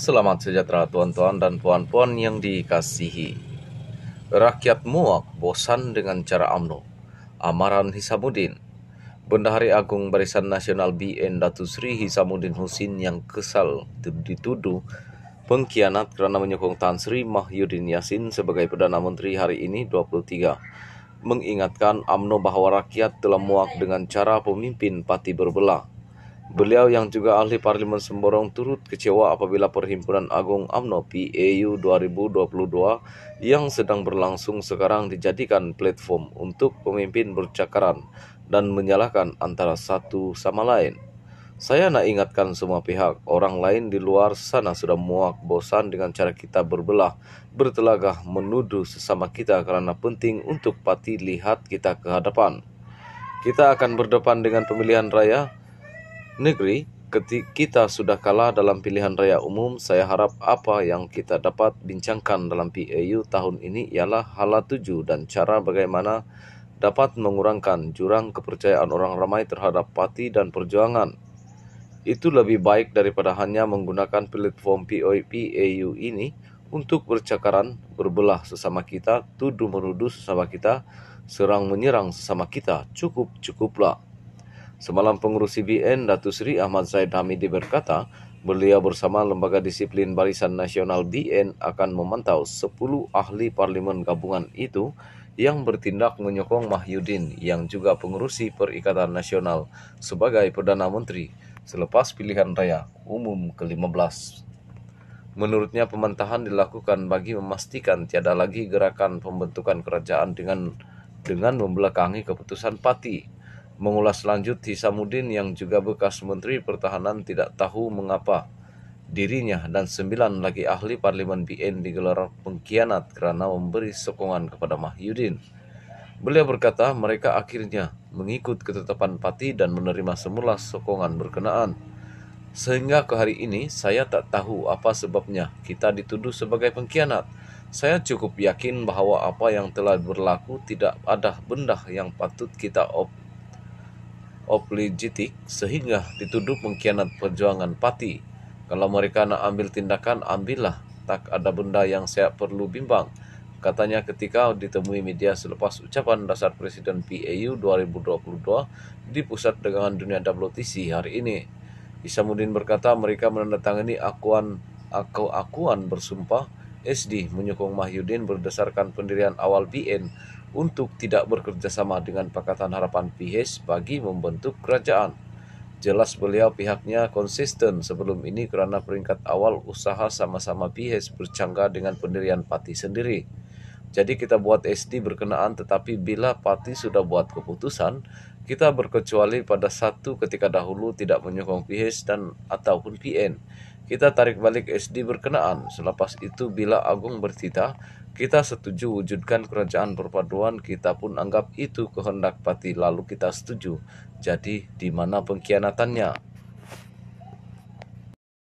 Selamat sejahtera tuan-tuan dan puan-puan yang dikasihi. Rakyat muak bosan dengan cara UMNO. Amaran Hisamuddin. Bendahari Agung Barisan Nasional BN Datu Sri Hisamuddin Husin yang kesal dituduh pengkhianat karena menyokong Tan Sri Mahyudin Yassin sebagai Perdana Menteri hari ini 23. Mengingatkan UMNO bahwa rakyat telah muak dengan cara pemimpin parti berbelah. Beliau yang juga ahli Parlemen Semborong turut kecewa apabila Perhimpunan Agung UMNO PAU 2022 yang sedang berlangsung sekarang dijadikan platform untuk pemimpin bercakaran dan menyalahkan antara satu sama lain. Saya nak ingatkan semua pihak, orang lain di luar sana sudah muak bosan dengan cara kita berbelah, bertelagah menuduh sesama kita karena penting untuk parti lihat kita ke hadapan. Kita akan berdepan dengan pemilihan raya negeri. Ketika kita sudah kalah dalam pilihan raya umum, saya harap apa yang kita dapat bincangkan dalam PAU tahun ini ialah hala tuju dan cara bagaimana dapat mengurangkan jurang kepercayaan orang ramai terhadap parti dan perjuangan. Itu lebih baik daripada hanya menggunakan platform PAU ini untuk bercakaran, berbelah sesama kita, tuduh-menuduh sesama kita, serang-menyerang sesama kita. Cukuplah. Semalam pengurusi BN Datu Sri Ahmad Zaid Hamidi berkata, beliau bersama Lembaga Disiplin Barisan Nasional BN akan memantau 10 ahli parlimen gabungan itu yang bertindak menyokong Mahyudin yang juga pengurusi Perikatan Nasional sebagai Perdana Menteri selepas pilihan raya umum ke-15. Menurutnya pementahan dilakukan bagi memastikan tiada lagi gerakan pembentukan kerajaan dengan membelakangi keputusan parti. Mengulas lanjut, Hisamuddin yang juga bekas Menteri Pertahanan tidak tahu mengapa dirinya dan 9 lagi ahli Parlimen BN digelar pengkhianat kerana memberi sokongan kepada Mahyudin. Beliau berkata mereka akhirnya mengikut ketetapan parti dan menerima semula sokongan berkenaan. Sehingga ke hari ini saya tak tahu apa sebabnya kita dituduh sebagai pengkhianat. Saya cukup yakin bahawa apa yang telah berlaku tidak ada benda yang patut kita apologetik sehingga dituduh pengkhianat perjuangan parti. Kalau mereka nak ambil tindakan, ambillah. Tak ada benda yang saya perlu bimbang, katanya ketika ditemui media selepas ucapan dasar Presiden PAU 2022 di Pusat Dagangan Dunia WTC hari ini. Hisamuddin berkata mereka menandatangani akuan bersumpah SD menyokong Mahyudin berdasarkan pendirian awal BN untuk tidak bekerjasama dengan Pakatan Harapan PH bagi membentuk kerajaan. Jelas beliau pihaknya konsisten sebelum ini kerana peringkat awal usaha sama-sama PH bercanggah dengan pendirian parti sendiri. Jadi kita buat SD berkenaan, tetapi bila parti sudah buat keputusan, kita berkecuali pada satu ketika dahulu tidak menyokong PH dan ataupun PN. Kita tarik balik SD berkenaan. Selepas itu bila Agung bertitah, kita setuju wujudkan kerajaan perpaduan, kita pun anggap itu kehendak parti lalu kita setuju. Jadi di mana pengkhianatannya?